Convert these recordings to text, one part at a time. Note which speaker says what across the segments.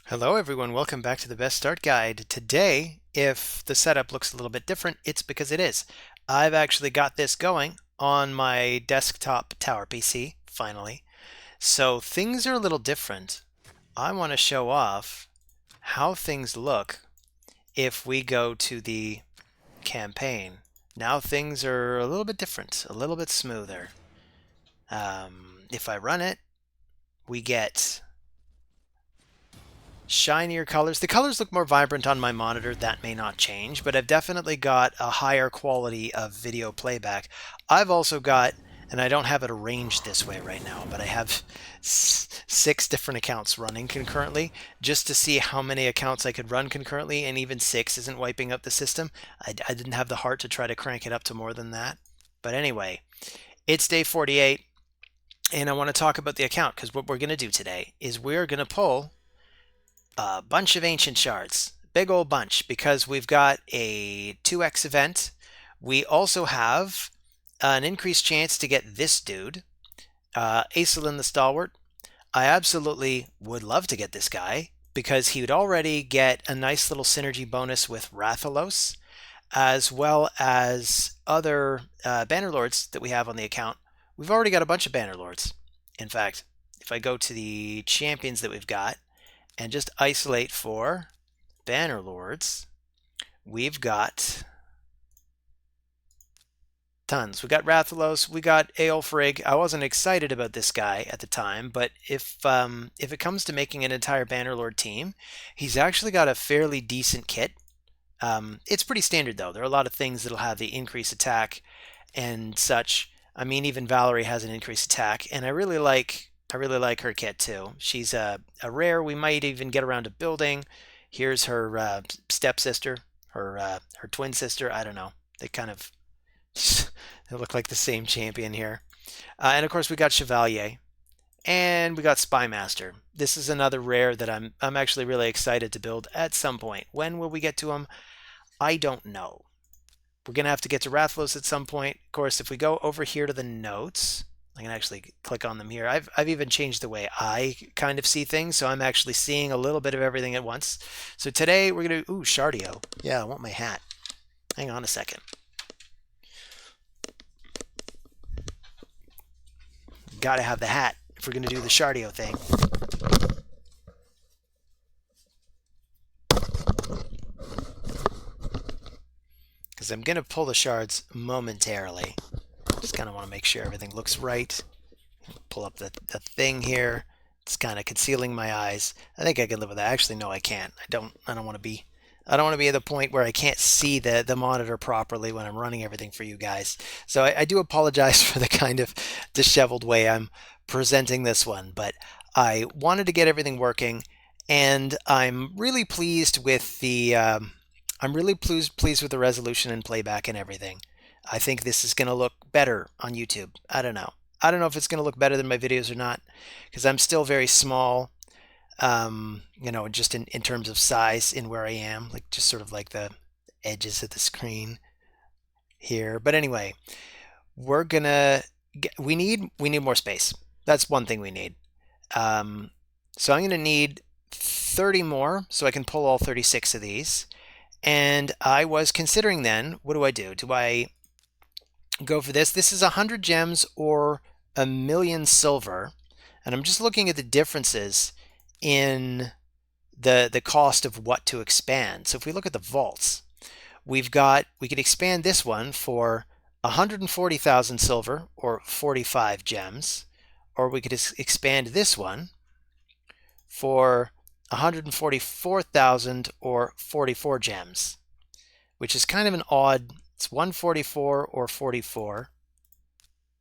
Speaker 1: Hello everyone, welcome back to the Best Start Guide. Today, if the setup looks a little bit different, it's because it is. I've actually got this going on my desktop tower PC, finally. So things are a little different. I want to show off how things look if we go to the campaign. Now things are a little bit different, a little bit smoother. If I run it, we get shinier colors. The colors look more vibrant on my monitor. That may not change, but I've definitely got a higher quality of video playback. I've also got, and I don't have it arranged this way right now, but I have 6 different accounts running concurrently just to see how many accounts I could run concurrently, and even 6 isn't wiping up the system. I didn't have the heart to try to crank it up to more than that. But anyway, it's day 48, and I want to talk about the account because what we're going to do today is we're going to pull a bunch of ancient shards, big old bunch, because we've got a 2x event. We also have an increased chance to get this dude, Aesolin the Stalwart. I absolutely would love to get this guy because he would already get a nice little synergy bonus with Rathalos, as well as other Bannerlords that we have on the account. We've already got a bunch of Bannerlords. In fact, if I go to the champions that we've got, and just isolate for Bannerlords, we've got tons. We got Rathalos, we got Aelfrig. I wasn't excited about this guy at the time, but if it comes to making an entire Bannerlord team, he's actually got a fairly decent kit. It's pretty standard though. There are a lot of things that'll have the increased attack and such. I mean, even Valerie has an increased attack, and I really like her kit too. She's a rare. We might even get around to building. Here's her stepsister, her twin sister. I don't know. They kind of they look like the same champion here. And of course we got Chevalier, and we got Spymaster. This is another rare that I'm actually really excited to build at some point. When will we get to him? I don't know. We're gonna have to get to Rathalos at some point. Of course, if we go over here to the notes, I can actually click on them here. I've even changed the way I kind of see things, so I'm actually seeing a little bit of everything at once. So today we're gonna Shardio. Yeah, I want my hat. Hang on a second. Gotta have the hat if we're gonna do the Shardio thing. Because I'm gonna pull the shards momentarily. Just kind of want to make sure everything looks right. Pull up the thing here. It's kind of concealing my eyes. I think I can live with that. Actually, no, I can't. I don't want to be. I don't want to be at the point where I can't see the monitor properly when I'm running everything for you guys. So I do apologize for the kind of disheveled way I'm presenting this one, but I wanted to get everything working, and I'm really pleased with the. I'm really pleased with the resolution and playback and everything. I think this is going to look better on YouTube. I don't know. I don't know if it's going to look better than my videos or not, because I'm still very small, just in terms of size in where I am, like just sort of like the edges of the screen here. But anyway, we need more space. That's one thing we need. So I'm going to need 30 more so I can pull all 36 of these. And I was considering then, what do I do? Do I go for this? This is 100 gems or 1,000,000 silver. And I'm just looking at the differences in the cost of what to expand. So if we look at the vaults, we could expand this one for 140,000 silver or 45 gems, or we could expand this one for 144,000 or 44 gems, which is kind of an odd. It's 144 or 44,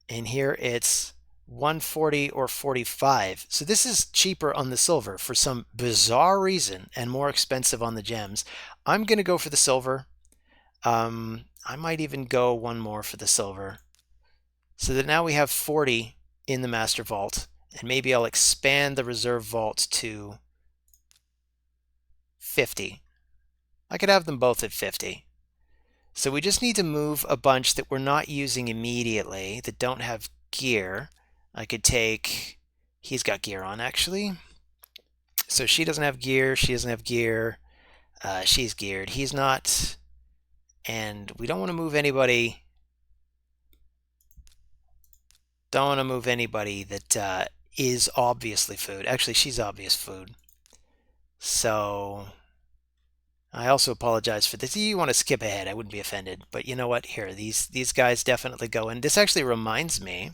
Speaker 1: and here it's 140 or 45. So this is cheaper on the silver for some bizarre reason and more expensive on the gems. I'm going to go for the silver. I might even go one more for the silver, so that now we have 40 in the master vault, and maybe I'll expand the reserve vault to 50. I could have them both at 50. So we just need to move a bunch that we're not using immediately, that don't have gear. I could take, he's got gear on actually. So she doesn't have gear. She doesn't have gear. She's geared. He's not. And we don't want to move anybody. Don't want to move anybody that is obviously food. Actually, she's obvious food. So I also apologize for this. You want to skip ahead, I wouldn't be offended. But you know what? Here, these guys definitely go in. This actually reminds me.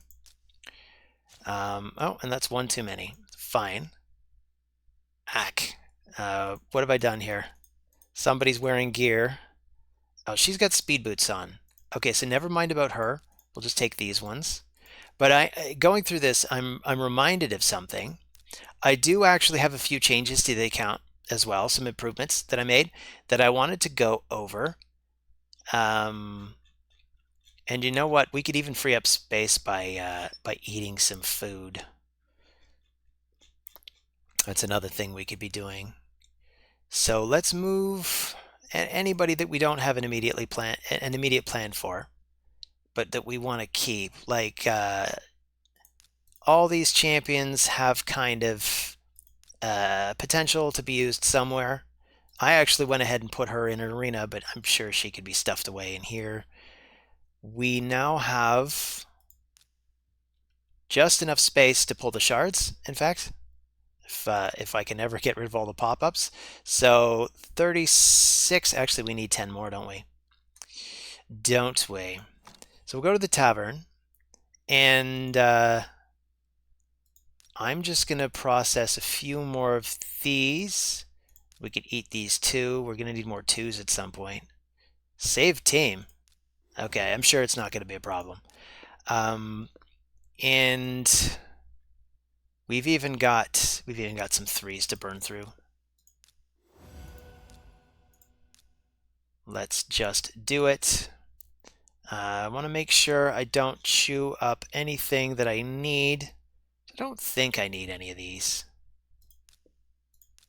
Speaker 1: Oh, and that's one too many. Fine. Ack. What have I done here? Somebody's wearing gear. Oh, she's got speed boots on. Okay, so never mind about her. We'll just take these ones. But going through this, I'm reminded of something. I do actually have a few changes to the account as well, some improvements that I made that I wanted to go over. And you know what? We could even free up space by eating some food. That's another thing we could be doing. So let's move anybody that we don't have an immediate plan for, but that we want to keep. Like all these champions have kind of potential to be used somewhere. I actually went ahead and put her in an arena, but I'm sure she could be stuffed away in here. We now have just enough space to pull the shards, in fact, if I can ever get rid of all the pop-ups. So 36, actually we need 10 more, don't we? Don't we? So we'll go to the tavern, and I'm just going to process a few more of these. We could eat these too. We're going to need more twos at some point. Save team. Okay, I'm sure it's not going to be a problem. And we've even got some threes to burn through. Let's just do it. I want to make sure I don't chew up anything that I need. I don't think I need any of these.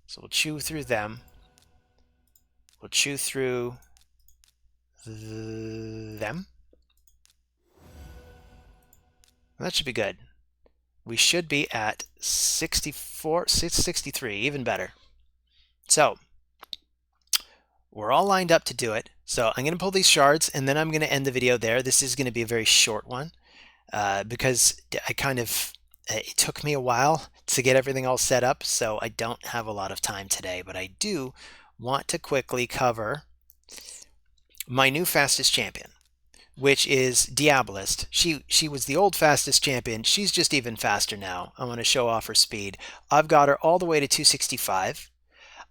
Speaker 1: So we'll chew through them. We'll chew through them. That should be good. We should be at 64, 63, even better. So we're all lined up to do it. So I'm going to pull these shards, and then I'm going to end the video there. This is going to be a very short one because it took me a while to get everything all set up, so I don't have a lot of time today, but I do want to quickly cover my new fastest champion, which is Diabolist. She was the old fastest champion. She's just even faster now. I want to show off her speed. I've got her all the way to 265.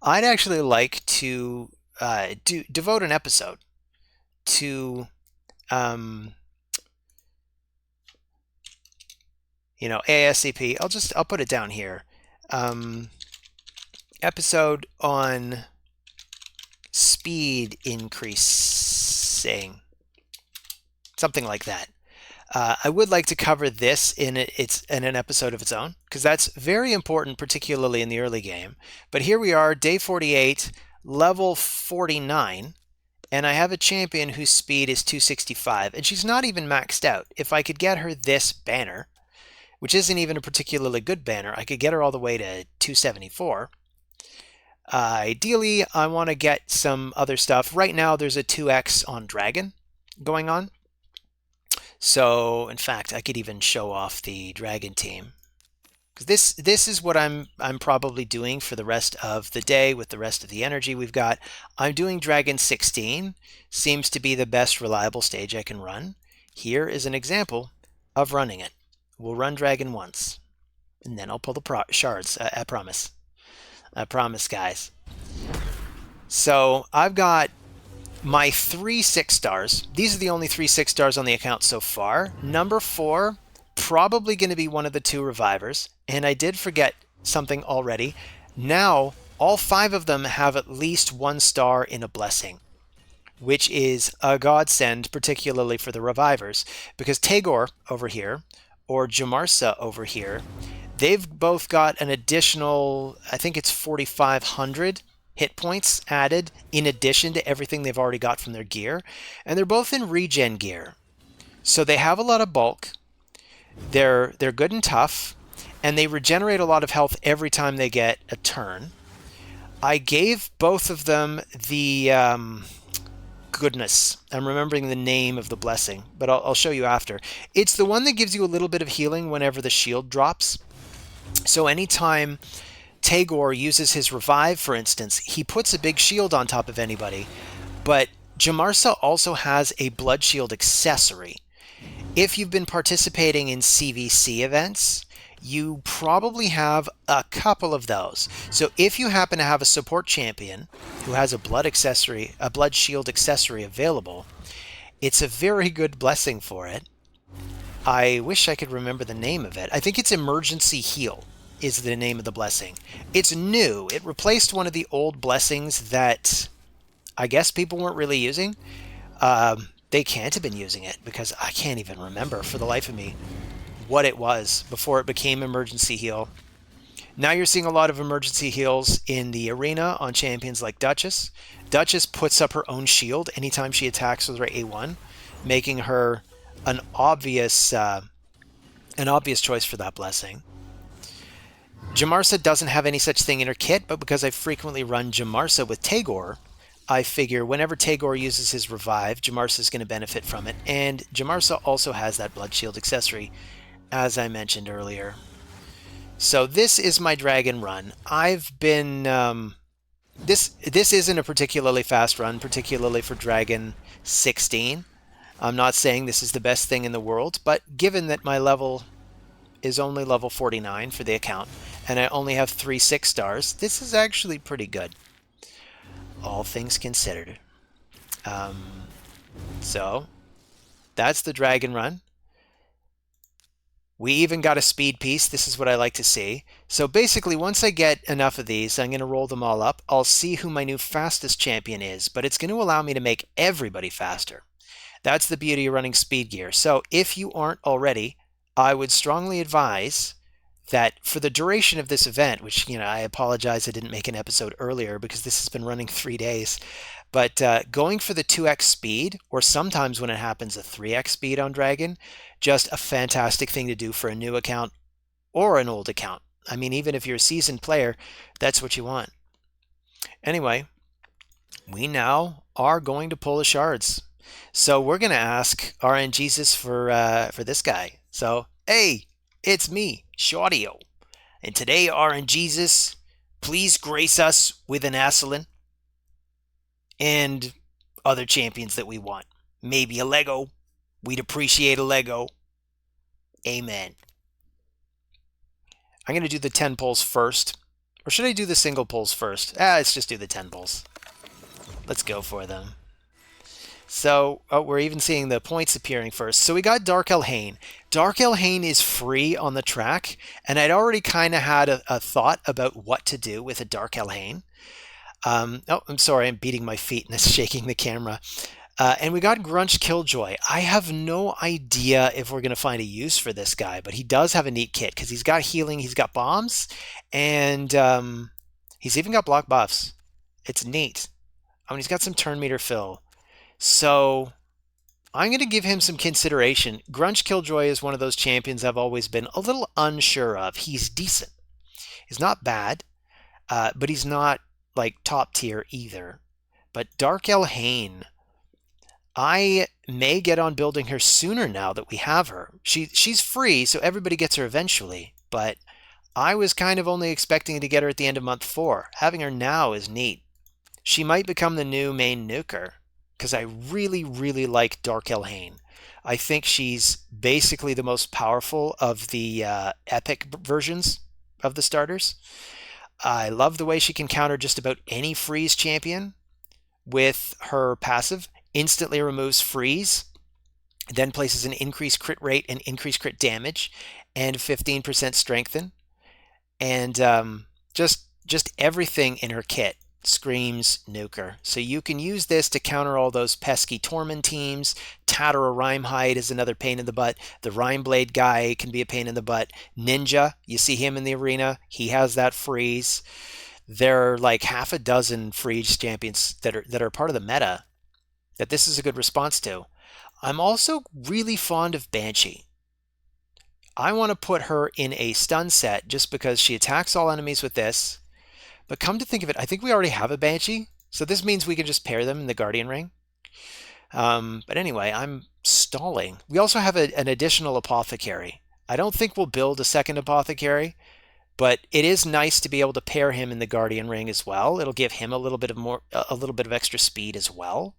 Speaker 1: I'd actually like to devote an episode to ASCP. I'll put it down here. Episode on speed increasing, something like that. I would like to cover this in an episode of its own, because that's very important, particularly in the early game. But here we are, day 48, level 49, and I have a champion whose speed is 265, and she's not even maxed out. If I could get her this banner, which isn't even a particularly good banner, I could get her all the way to 274. Ideally, I want to get some other stuff. Right now, there's a 2x on Dragon going on. So, in fact, I could even show off the Dragon team. Because this is what I'm probably doing for the rest of the day with the rest of the energy we've got. I'm doing Dragon 16. Seems to be the best reliable stage I can run. Here is an example of running it. We'll run Dragon once, and then I'll pull the shards. I promise. I promise, guys. So I've got my 3 6-stars. These are the only 3 6-stars on the account so far. Number 4, probably going to be one of the 2 revivers. And I did forget something already. Now, all 5 of them have at least 1 star in a blessing, which is a godsend, particularly for the revivers, because Tagore over here, or Jamarsa over here, they've both got an additional, I think it's 4,500 hit points added in addition to everything they've already got from their gear. And they're both in regen gear. So they have a lot of bulk. They're good and tough. and they regenerate a lot of health every time they get a turn. I gave both of them the goodness. I'm remembering the name of the blessing, but I'll show you after. It's the one that gives you a little bit of healing whenever the shield drops. So anytime Tagore uses his revive, for instance, he puts a big shield on top of anybody. But Jamarsa also has a blood shield accessory. If you've been participating in CVC events, you probably have a couple of those. So if you happen to have a support champion who has a blood shield accessory available, it's a very good blessing for it. I wish I could remember the name of it. I think it's Emergency Heal is the name of the blessing. It's new. It replaced one of the old blessings that I guess people weren't really using. They can't have been using it because I can't even remember for the life of me what it was before it became Emergency Heal. Now you're seeing a lot of Emergency Heals in the arena on champions like Duchess. Duchess puts up her own shield anytime she attacks with her A1, making her an obvious choice for that blessing. Jamarsa doesn't have any such thing in her kit, but because I frequently run Jamarsa with Tagore, I figure whenever Tagore uses his revive, Jamarsa is going to benefit from it. And Jamarsa also has that blood shield accessory, as I mentioned earlier. So this is my dragon run. I've been... this isn't a particularly fast run, particularly for Dragon 16. I'm not saying this is the best thing in the world, but given that my level is only level 49 for the account, and I only have 3 6 stars, this is actually pretty good, all things considered. So, that's the dragon run. We even got a speed piece. This is what I like to see. So basically, once I get enough of these, I'm going to roll them all up. I'll see who my new fastest champion is, but it's going to allow me to make everybody faster. That's the beauty of running speed gear. So if you aren't already, I would strongly advise that for the duration of this event, which, I apologize I didn't make an episode earlier because this has been running 3 days, but going for the 2x speed, or sometimes when it happens a 3x speed on Dragon, just a fantastic thing to do for a new account or an old account. I mean, even if you're a seasoned player, that's what you want. Anyway, we now are going to pull the shards. So we're going to ask RNGesus for this guy. So, hey, it's me, Shaudio. And today, RNGesus, please grace us with an Asselin and other champions that we want. Maybe a Lego. We'd appreciate a Lego. Amen. I'm going to do the 10 pulls first. Or should I do the single pulls first? Let's just do the 10 pulls. Let's go for them. So, we're even seeing the points appearing first. So we got Dark Elhain. Dark Elhain is free on the track, and I'd already kind of had a thought about what to do with a Dark Elhain. I'm sorry, I'm beating my feet and it's shaking the camera. And we got Grunch Killjoy. I have no idea if we're going to find a use for this guy, but he does have a neat kit because he's got healing, he's got bombs, and he's even got block buffs. It's neat. He's got some turn meter fill. So I'm going to give him some consideration. Grunch Killjoy is one of those champions I've always been a little unsure of. He's decent. He's not bad, but he's not like top tier either. But Dark Elhain, I may get on building her sooner now that we have her. She's free, so everybody gets her eventually. But I was kind of only expecting to get her at the end of month 4. Having her now is neat. She might become the new main nuker, because I really, really like Dark Elhain. I think she's basically the most powerful of the epic versions of the starters. I love the way she can counter just about any freeze champion with her passive. Instantly removes freeze, then places an increased crit rate and increased crit damage, and 15% strengthen. And just everything in her kit screams nuker. So you can use this to counter all those pesky Tormund teams. Tatter or Rhymehide is another pain in the butt. The Rhymeblade guy can be a pain in the butt. Ninja, you see him in the arena. He has that freeze. There are like half a dozen freeze champions that are part of the meta that this is a good response to. I'm also really fond of Banshee. I want to put her in a stun set just because she attacks all enemies with this. But come to think of it, I think we already have a Banshee. So this means we can just pair them in the Guardian Ring. But anyway, I'm stalling. We also have an additional Apothecary. I don't think we'll build a second Apothecary, but it is nice to be able to pair him in the Guardian Ring as well. It'll give him a little bit of extra speed as well.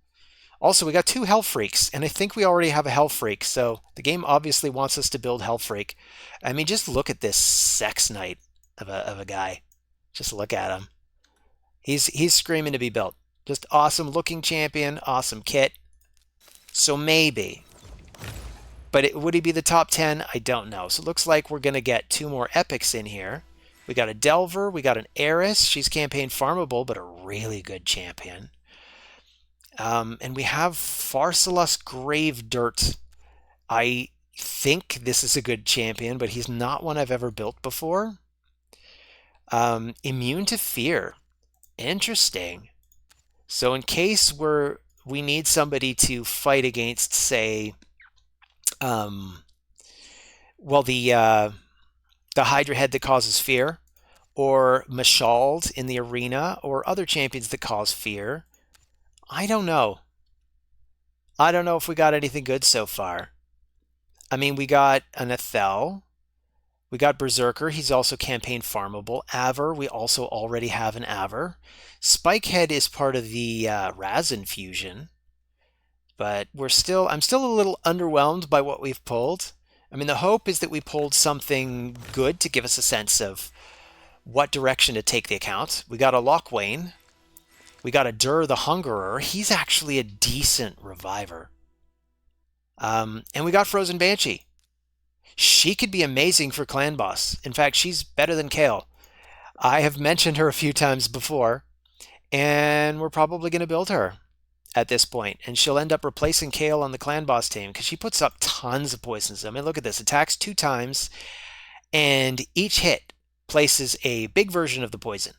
Speaker 1: Also, we got 2 Hell Freaks, and I think we already have a Hell Freak, so the game obviously wants us to build Hell Freak. I mean, just look at this sex knight of a guy. Just look at him. He's screaming to be built. Just awesome looking champion, awesome kit. So maybe. But would he be the top 10? I don't know. So it looks like we're going to get 2 more epics in here. We got a Delver, we got an Eris. She's campaign farmable, but a really good champion. And we have Pharsalus Grave Dirt. I think this is a good champion, but he's not one I've ever built before. Immune to Fear. Interesting. So in case we need somebody to fight against, say, well, the Hydra Head that causes fear, or Mashald in the arena, or other champions that cause fear. I don't know. I don't know if we got anything good so far. I mean, we got an Ethel. We got Berserker. He's also campaign farmable. Aver. We also already have an Aver. Spikehead is part of the Razin fusion. But I'm still a little underwhelmed by what we've pulled. I mean, the hope is that we pulled something good to give us a sense of what direction to take the account. We got a Lochwain. We got a Dur the Hungerer. He's actually a decent reviver. And we got Frozen Banshee. She could be amazing for Clan Boss. In fact, she's better than Kale. I have mentioned her a few times before, and we're probably going to build her at this point. And she'll end up replacing Kale on the Clan Boss team because she puts up tons of poisons. I mean, look at this. Attacks 2 times, and each hit places a big version of the poison.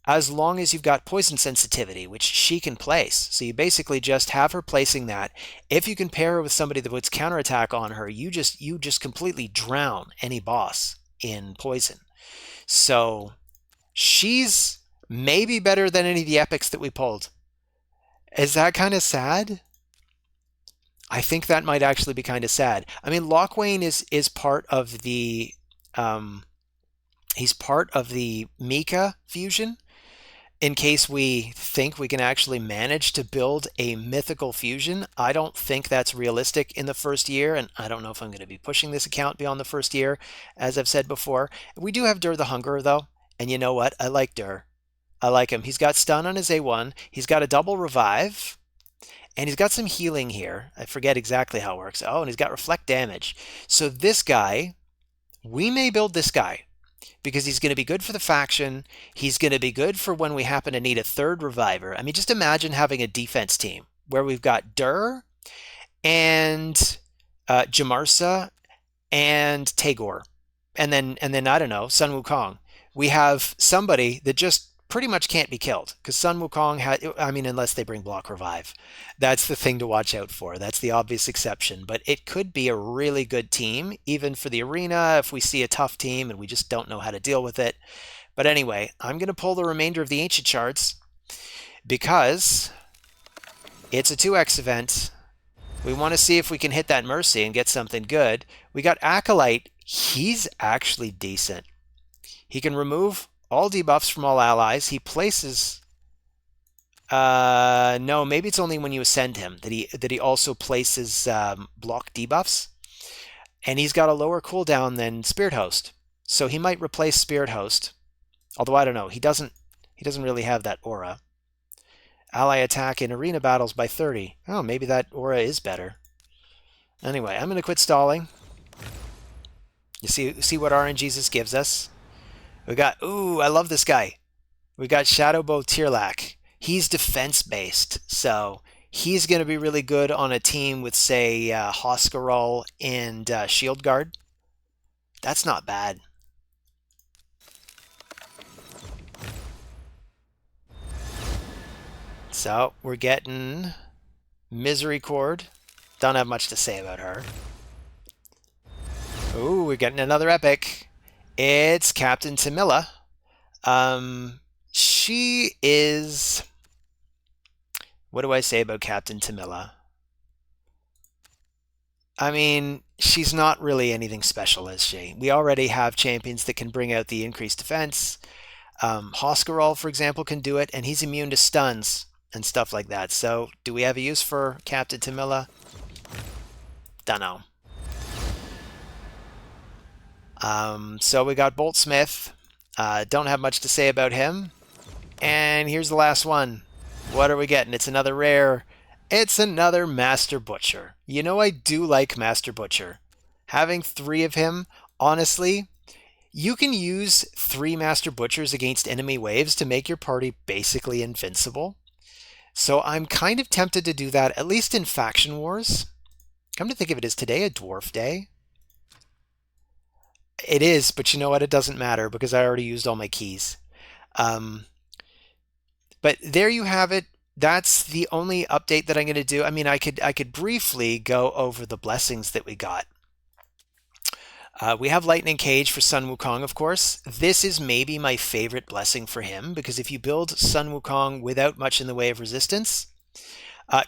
Speaker 1: As long as you've got poison sensitivity, which she can place. So you basically just have her placing that. If you can pair her with somebody that puts counterattack on her, you just completely drown any boss in poison. So she's maybe better than any of the epics that we pulled. Is that kind of sad? I think that might actually be kind of sad. I mean, Lochwain is part of the he's part of the Mika fusion. In case we think we can actually manage to build a mythical fusion, I don't think that's realistic in the first year, and I don't know if I'm going to be pushing this account beyond the first year, as I've said before. We do have Dur the Hungerer, though, and you know what? I like Dur. I like him. He's got stun on his A1. He's got a double revive, and he's got some healing here. I forget exactly how it works. Oh, and he's got reflect damage. So this guy, we may build this guy, because he's going to be good for the faction. He's going to be good for when we happen to need a third reviver. I mean, just imagine having a defense team where we've got Dur and Jamarsa and Tagore. And then I don't know, Sun Wukong. We have somebody that just pretty much can't be killed because Sun Wukong unless they bring block revive. That's the thing to watch out for. That's the obvious exception, but it could be a really good team even for the arena if we see a tough team and we just don't know how to deal with it. But anyway, I'm going to pull the remainder of the ancient shards because it's a 2x event. We want to see if we can hit that mercy and get something good. We got Acolyte. He's actually decent. He can remove all debuffs from all allies. He places... no, maybe it's only when you ascend him that he also places block debuffs. And he's got a lower cooldown than Spirit Host. So he might replace Spirit Host. Although I don't know. He doesn't really have that aura. Ally attack in arena battles by 30. Oh, maybe that aura is better. Anyway, I'm going to quit stalling. You see what RNGesus gives us? We got, ooh, I love this guy. We got Shadowbow Tierlach. He's defense-based, so he's going to be really good on a team with, say, Hoskarol and Shield Guard. That's not bad. So, we're getting Misery Cord. Don't have much to say about her. Ooh, we're getting another epic. It's Captain Tamilla. She is... What do I say about Captain Tamilla? I mean, she's not really anything special, is she? We already have champions that can bring out the increased defense. Hoskarol, for example, can do it, and he's immune to stuns and stuff like that. So, do we have a use for Captain Tamilla? Dunno. So we got Boltsmith. Don't have much to say about him. And here's the last one. What are we getting? It's another rare. It's another Master Butcher. You know, I do like Master Butcher. Having 3 of him, honestly, you can use 3 Master Butchers against enemy waves to make your party basically invincible. So I'm kind of tempted to do that, at least in Faction Wars. Come to think of it, is today a Dwarf Day? It is, but you know what? It doesn't matter because I already used all my keys. But there you have it. That's the only update that I'm going to do. I mean, I could briefly go over the blessings that we got. We have Lightning Cage for Sun Wukong, of course. This is maybe my favorite blessing for him because if you build Sun Wukong without much in the way of resistance,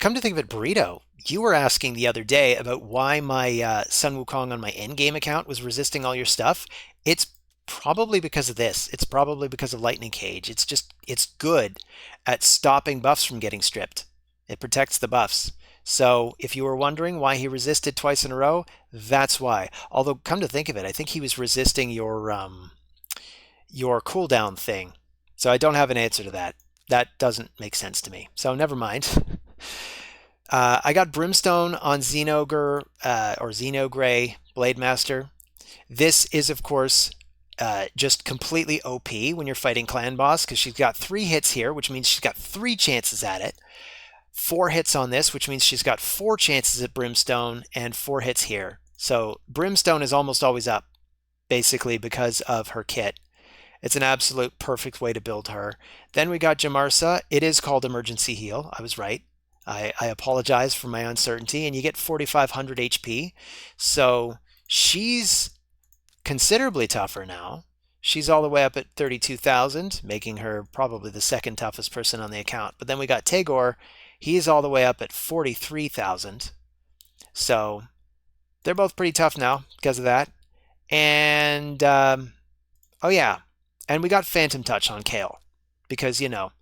Speaker 1: come to think of it, Burrito, you were asking the other day about why my Sun Wukong on my endgame account was resisting all your stuff. It's probably because of this. It's probably because of Lightning Cage. It's good at stopping buffs from getting stripped. It protects the buffs. So if you were wondering why he resisted twice in a row, that's why. Although, come to think of it, I think he was resisting your cooldown thing. So I don't have an answer to that. That doesn't make sense to me. So never mind. I got Brimstone on Xenogre or Xenogray Blade Master. This is, of course, just completely OP when you're fighting Clan Boss because she's got 3 hits here, which means she's got 3 chances at it. 4 hits on this, which means she's got 4 chances at Brimstone and 4 hits here. So Brimstone is almost always up, basically because of her kit. It's an absolute perfect way to build her. Then we got Jamarsa. It is called Emergency Heal. I was right. I apologize for my uncertainty. And you get 4,500 HP. So she's considerably tougher now. She's all the way up at 32,000, making her probably the 2nd toughest person on the account. But then we got Tagore. He's all the way up at 43,000. So they're both pretty tough now because of that. And, oh yeah, and we got Phantom Touch on Kale because, you know,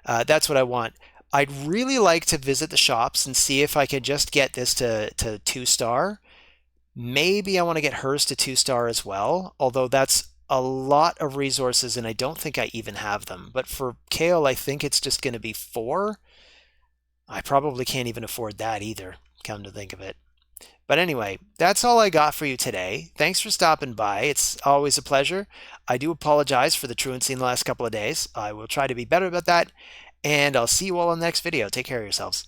Speaker 1: that's what I want. I'd really like to visit the shops and see if I could just get this to 2-star. Maybe I want to get hers to 2-star as well, although that's a lot of resources and I don't think I even have them. But for Kale, I think it's just going to be 4. I probably can't even afford that either, come to think of it. But anyway, that's all I got for you today. Thanks for stopping by. It's always a pleasure. I do apologize for the truancy in the last couple of days. I will try to be better about that. And I'll see you all in the next video. Take care of yourselves.